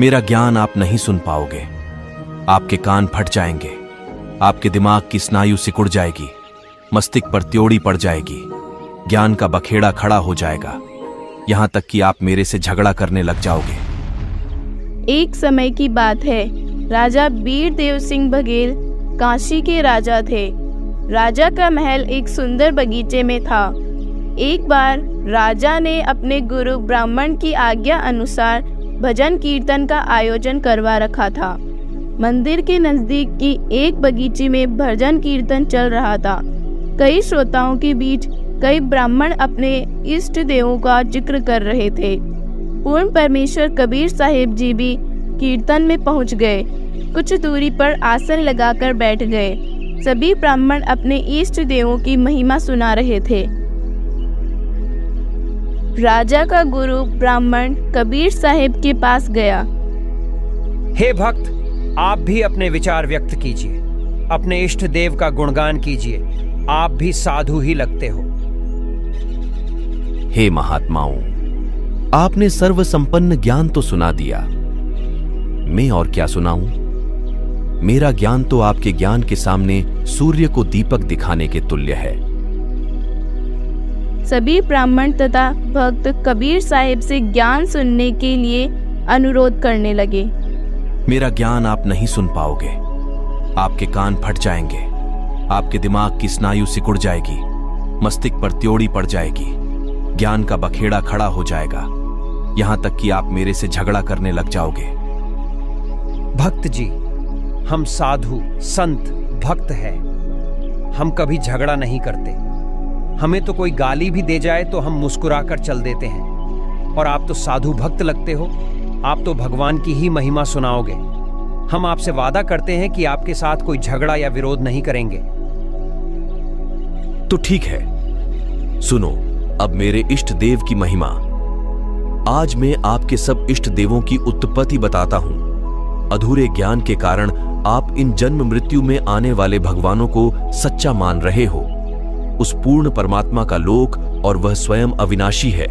मेरा ज्ञान आप नहीं सुन पाओगे। आपके कान फट जाएंगे, आपके दिमाग की स्नायु सिकुड़ जाएगी, मस्तिष्क पर त्योड़ी पड़ जाएगी, ज्ञान का बखेड़ा खड़ा हो जाएगा, यहां तक कि आप मेरे से झगड़ा करने लग जाओगे। एक समय की बात है, राजा वीरदेव सिंह बघेल काशी के राजा थे। राजा का महल एक सुंदर बगीचे में था। एक बार राजा ने अपने गुरु ब्राह्मण की आज्ञा अनुसार भजन कीर्तन का आयोजन करवा रखा था। मंदिर के नजदीक की एक बगीचे में भजन कीर्तन चल रहा था। कई श्रोताओं के बीच कई ब्राह्मण अपने इष्ट देवों का जिक्र कर रहे थे। पूर्ण परमेश्वर कबीर साहिब जी भी कीर्तन में पहुंच गए। कुछ दूरी पर आसन लगाकर बैठ गए। सभी ब्राह्मण अपने इष्ट देवों की महिमा सुना रहे थे। राजा का गुरु ब्राह्मण कबीर साहिब के पास गया। हे भक्त, आप भी अपने विचार व्यक्त कीजिए, अपने इष्ट देव का गुणगान कीजिए। आप भी साधु ही लगते हो। हे महात्माओं, आपने सर्व संपन्न ज्ञान तो सुना दिया, मैं और क्या सुनाऊं? मेरा ज्ञान तो आपके ज्ञान के सामने सूर्य को दीपक दिखाने के तुल्य है। सभी ब्राह्मण तथा भक्त कबीर साहिब से ज्ञान सुनने के लिए अनुरोध करने लगे। मेरा ज्ञान आप नहीं सुन पाओगे। आपके कान फट जाएंगे, आपके दिमाग की स्नायु सिकुड़ जाएगी, मस्तिष्क पर त्योड़ी पड़ जाएगी, ज्ञान का बखेड़ा खड़ा हो जाएगा, यहां तक कि आप मेरे से झगड़ा करने लग जाओगे। भक्त जी, हम साधु संत भक्त हैं। हम कभी झगड़ा नहीं करते। हमें तो कोई गाली भी दे जाए तो हम मुस्कुराकर चल देते हैं। और आप तो साधु भक्त लगते हो। आप तो भगवान की ही महिमा सुनाओगे। हम आपसे वादा करते हैं कि आपके साथ कोई झगड़ा या विरोध नहीं करेंगे। तो ठीक है, सुनो अब मेरे इष्ट देव की महिमा। आज मैं आपके सब इष्ट देवों की उत्पत्ति बताता हूं। अधूरे ज्ञान के कारण आप इन जन्म मृत्यु में आने वाले भगवानों को सच्चा मान रहे हो। उस पूर्ण परमात्मा का लोक और वह स्वयं अविनाशी है।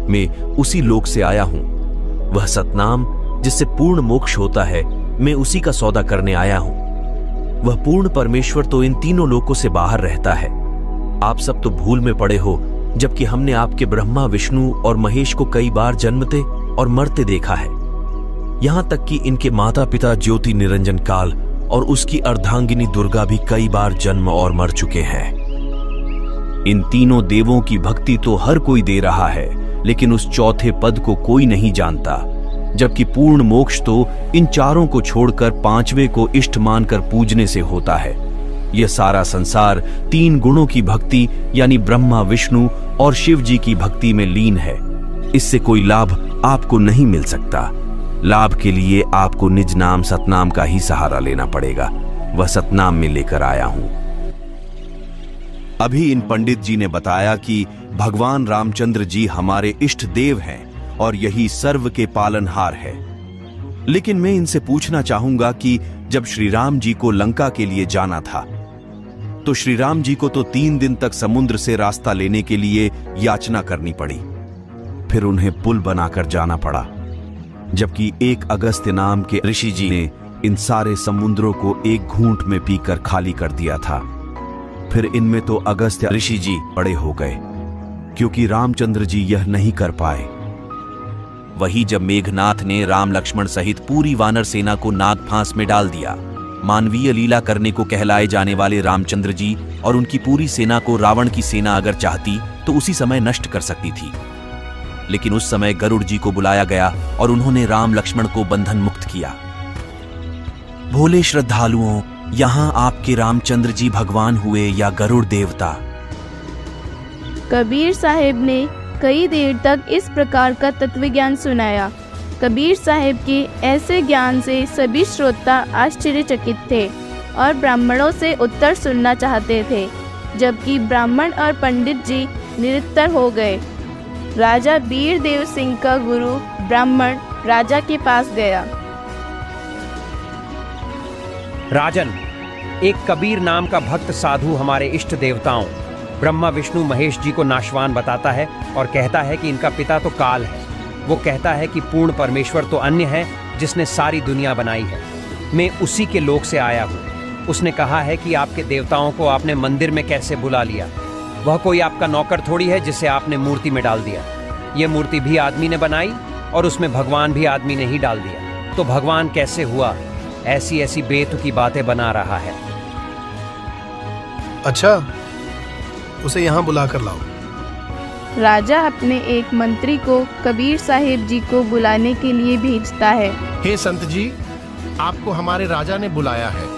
मैं उसी लोक से आया हूं। वह सतनाम जिससे पूर्ण मोक्ष होता है, मैं उसी का सौदा करने आया हूं। वह पूर्ण परमेश्वर तो इन तीनों लोकों से बाहर रहता है। आप सब तो भूल में पड़े हो, जबकि हमने आपके ब्रह्मा विष्णु और महेश को कई बार जन्मते और मरते देखा है। यहां तक कि इनके माता पिता ज्योति निरंजन काल और उसकी अर्धांगिनी दुर्गा भी कई बार जन्म और मर चुके हैं। इन तीनों देवों की भक्ति तो हर कोई दे रहा है, लेकिन उस चौथे पद को कोई नहीं जानता। जबकि पूर्ण मोक्ष तो इन चारों को छोड़कर पांचवें को इष्ट मानकर पूजने से होता है। यह सारा संसार तीन गुणों की भक्ति यानी ब्रह्मा विष्णु और शिव जी की भक्ति में लीन है। इससे कोई लाभ आपको नहीं मिल सकता। लाभ के लिए आपको निज नाम सतनाम का ही सहारा लेना पड़ेगा। वह सतनाम में लेकर आया हूं। अभी इन पंडित जी ने बताया कि भगवान रामचंद्र जी हमारे इष्ट देव हैं और यही सर्व के पालनहार है। लेकिन मैं इनसे पूछना चाहूंगा कि जब श्री राम जी को लंका के लिए जाना था, तो श्री राम जी को तो 3 दिन तक समुद्र से रास्ता लेने के लिए याचना करनी पड़ी। फिर उन्हें पुल बनाकर जाना पड़ा, जबकि एक अगस्त्य नाम के ऋषि जी ने इन सारे समुद्रों को एक घूंट में पीकर खाली कर दिया था। फिर इनमें तो अगस्त्य ऋषि जी बड़े हो गए, क्योंकि रामचंद्र जी यह नहीं कर पाए। वही जब मेघनाथ ने राम लक्ष्मण सहित पूरी वानर सेना को नागफांस में डाल दिया, मानवीय लीला करने को कहलाए जाने वाले रामचंद्र जी और उनकी पूरी सेना को रावण की सेना अगर चाहती तो उसी समय नष्ट कर सकती थी। लेकिन उस समय गरुड़ जी को बुलाया गया और उन्होंने राम लक्ष्मण को बंधन मुक्त किया। भोले श्रद्धालुओं, यहां आपके रामचंद्र जी भगवान हुए या गरुड़ देवता? कबीर साहिब ने कई देर तक इस प्रकार का तत्व ज्ञान सुनाया। कबीर साहिब के ऐसे ज्ञान से सभी श्रोता आश्चर्यचकित थे और ब्राह्मणों से उत्तर सुनना चाहते थे, जबकि ब्राह्मण और पंडित जी निरुत्तर हो गए। राजा वीरदेव सिंह का गुरु ब्राह्मण राजा के पास गया। राजन, एक कबीर नाम का भक्त साधु हमारे इष्ट देवताओं ब्रह्मा विष्णु महेश जी को नाशवान बताता है और कहता है कि इनका पिता तो काल है। वो कहता है कि पूर्ण परमेश्वर तो अन्य है जिसने सारी दुनिया बनाई है। मैं उसी के लोक से आया हूँ। उसने कहा है कि आपके देवताओं को आपने मंदिर में कैसे बुला लिया। वह कोई आपका नौकर थोड़ी है जिसे आपने मूर्ति में डाल दिया। यह मूर्ति भी आदमी ने बनाई और उसमें भगवान भी आदमी ने ही डाल दिया। तो भगवान कैसे हुआ? ऐसी ऐसी बेतुकी बातें बना रहा है। अच्छा, उसे यहाँ बुला कर लाओ। राजा अपने एक मंत्री को कबीर साहिब जी को बुलाने के लिए भेजता है। हे संत जी, आपको हमारे राजा ने बुलाया है।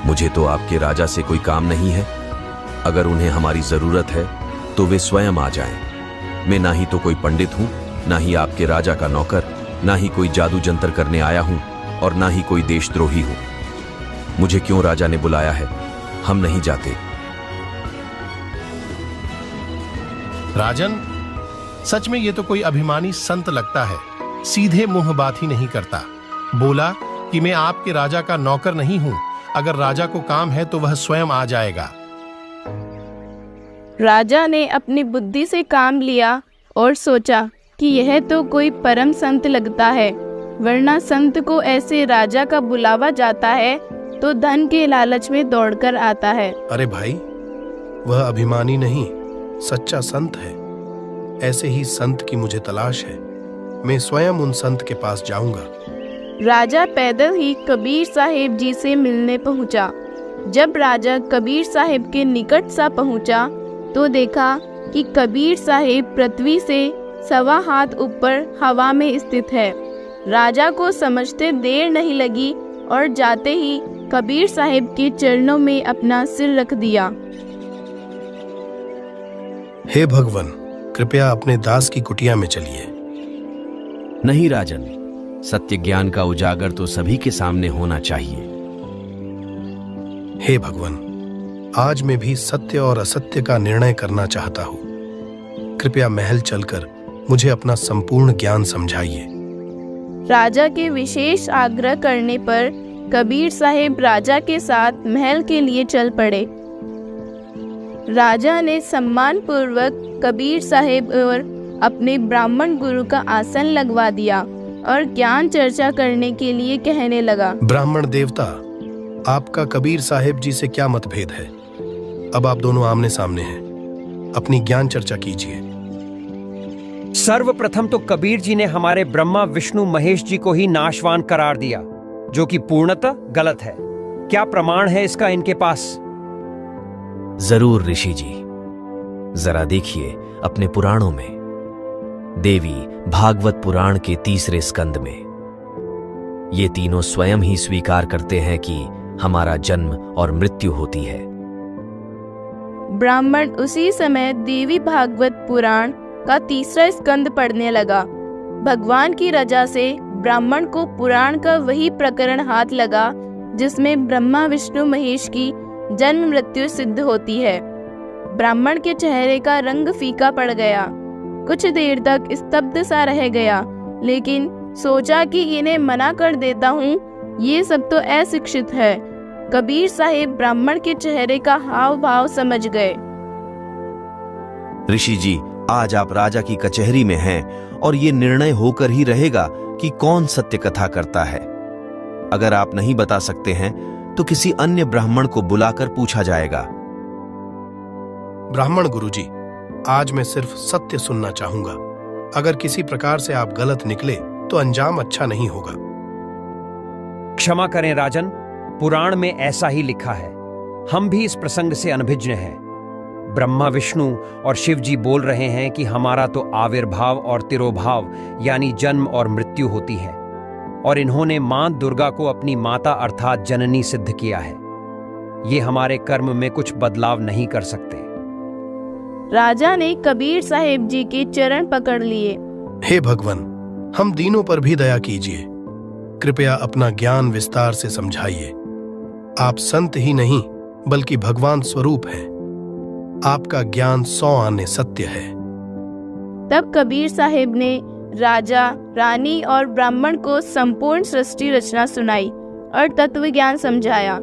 मुझे तो आपके राजा से कोई काम नहीं है। अगर उन्हें हमारी जरूरत है तो वे स्वयं आ जाएं। मैं ना ही तो कोई पंडित हूं, ना ही आपके राजा का नौकर, ना ही कोई जादू जंतर करने आया हूं और ना ही कोई देशद्रोही हूं। मुझे क्यों राजा ने बुलाया है? हम नहीं जाते। राजन, सच में ये तो कोई अभिमानी संत लगता है। सीधे मुंह बात ही नहीं करता। बोला कि मैं आपके राजा का नौकर नहीं हूं। अगर राजा को काम है तो वह स्वयं आ जाएगा। राजा ने अपनी बुद्धि से काम लिया और सोचा कि यह तो कोई परम संत लगता है, वरना संत को ऐसे राजा का बुलावा जाता है तो धन के लालच में दौड़कर आता है। अरे भाई, वह अभिमानी नहीं, सच्चा संत है। ऐसे ही संत की मुझे तलाश है। मैं स्वयं उन संत के पास जाऊंगा। राजा पैदल ही कबीर साहिब जी से मिलने पहुंचा। जब राजा कबीर साहिब के निकट सा पहुंचा तो देखा कि कबीर साहिब पृथ्वी से 1.25 हाथ ऊपर हवा में स्थित है। राजा को समझते देर नहीं लगी और जाते ही कबीर साहिब के चरणों में अपना सिर रख दिया। हे भगवान, कृपया अपने दास की कुटिया में चलिए। नहीं राजन, सत्य ज्ञान का उजागर तो सभी के सामने होना चाहिए। हे भगवान, आज मैं भी सत्य और असत्य का निर्णय करना चाहता हूँ। कृपया महल चलकर मुझे अपना संपूर्ण ज्ञान समझाइए। राजा के विशेष आग्रह करने पर कबीर साहिब राजा के साथ महल के लिए चल पड़े। राजा ने सम्मान पूर्वक कबीर साहिब और अपने ब्राह्मण गुरु का आसन लगवा दिया और ज्ञान चर्चा करने के लिए कहने लगा। ब्राह्मण देवता, आपका कबीर साहिब जी से क्या मतभेद है? अब आप दोनों आमने सामने हैं। अपनी ज्ञान चर्चा कीजिए। सर्वप्रथम तो कबीर जी ने हमारे ब्रह्मा विष्णु महेश जी को ही नाशवान करार दिया, जो कि पूर्णतः गलत है। क्या प्रमाण है इसका इनके पास? जरूर ऋषि जी, जरा देखिए अपने पुराणों में। देवी भागवत पुराण के 3 स्कंद में ये तीनों स्वयं ही स्वीकार करते हैं कि हमारा जन्म और मृत्यु होती है। ब्राह्मण उसी समय देवी भागवत पुराण का 3 स्कंद पढ़ने लगा। भगवान की रजा से ब्राह्मण को पुराण का वही प्रकरण हाथ लगा जिसमें ब्रह्मा विष्णु महेश की जन्म मृत्यु सिद्ध होती है। ब्राह्मण के चेहरे का रंग फीका पड़ गया। कुछ देर तक स्तब्ध सा रह गया, लेकिन सोचा कि इन्हें मना कर देता हूँ, ये सब तो अशिक्षित है। कबीर साहिब ब्राह्मण के चेहरे का हाव भाव समझ गए। ऋषि जी, आज आप राजा की कचहरी में हैं और ये निर्णय होकर ही रहेगा कि कौन सत्य कथा करता है। अगर आप नहीं बता सकते हैं तो किसी अन्य ब्राह्मण को बुलाकर पूछा जाएगा। ब्राह्मण गुरुजी, आज मैं सिर्फ सत्य सुनना चाहूंगा। अगर किसी प्रकार से आप गलत निकले तो अंजाम अच्छा नहीं होगा। क्षमा करें राजन, पुराण में ऐसा ही लिखा है। हम भी इस प्रसंग से अनभिज्ञ हैं। ब्रह्मा विष्णु और शिव जी बोल रहे हैं कि हमारा तो आविर्भाव और तिरोभाव यानी जन्म और मृत्यु होती है, और इन्होंने मां दुर्गा को अपनी माता अर्थात जननी सिद्ध किया है। ये हमारे कर्म में कुछ बदलाव नहीं कर सकते। राजा ने कबीर साहिब जी के चरण पकड़ लिए। हे भगवान, हम दीनों पर भी दया कीजिए। कृपया अपना ज्ञान विस्तार से समझाइए। आप संत ही नहीं बल्कि भगवान स्वरूप हैं। आपका ज्ञान 100 आने सत्य है। तब कबीर साहिब ने राजा, रानी और ब्राह्मण को संपूर्ण सृष्टि रचना सुनाई और तत्व ज्ञान समझाया।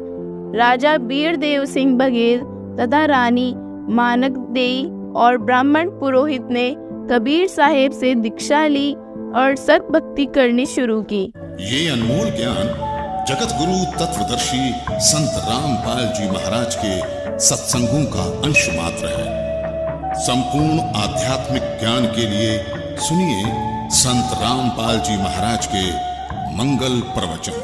राजा बीरदेव सिंह बघेल तथा रानी मानक देई और ब्राह्मण पुरोहित ने कबीर साहिब से दीक्षा ली और सत भक्ति करनी शुरू की। ये अनमोल ज्ञान जगत गुरु तत्वदर्शी संत रामपाल जी महाराज के सत्संगों का अंश मात्र है। संपूर्ण आध्यात्मिक ज्ञान के लिए सुनिए संत रामपाल जी महाराज के मंगल प्रवचन।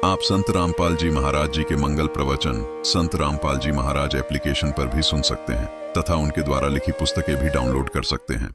आप संत रामपाल जी महाराज जी के मंगल प्रवचन संत रामपाल जी महाराज एप्लीकेशन पर भी सुन सकते हैं तथा उनके द्वारा लिखी पुस्तकें भी डाउनलोड कर सकते हैं।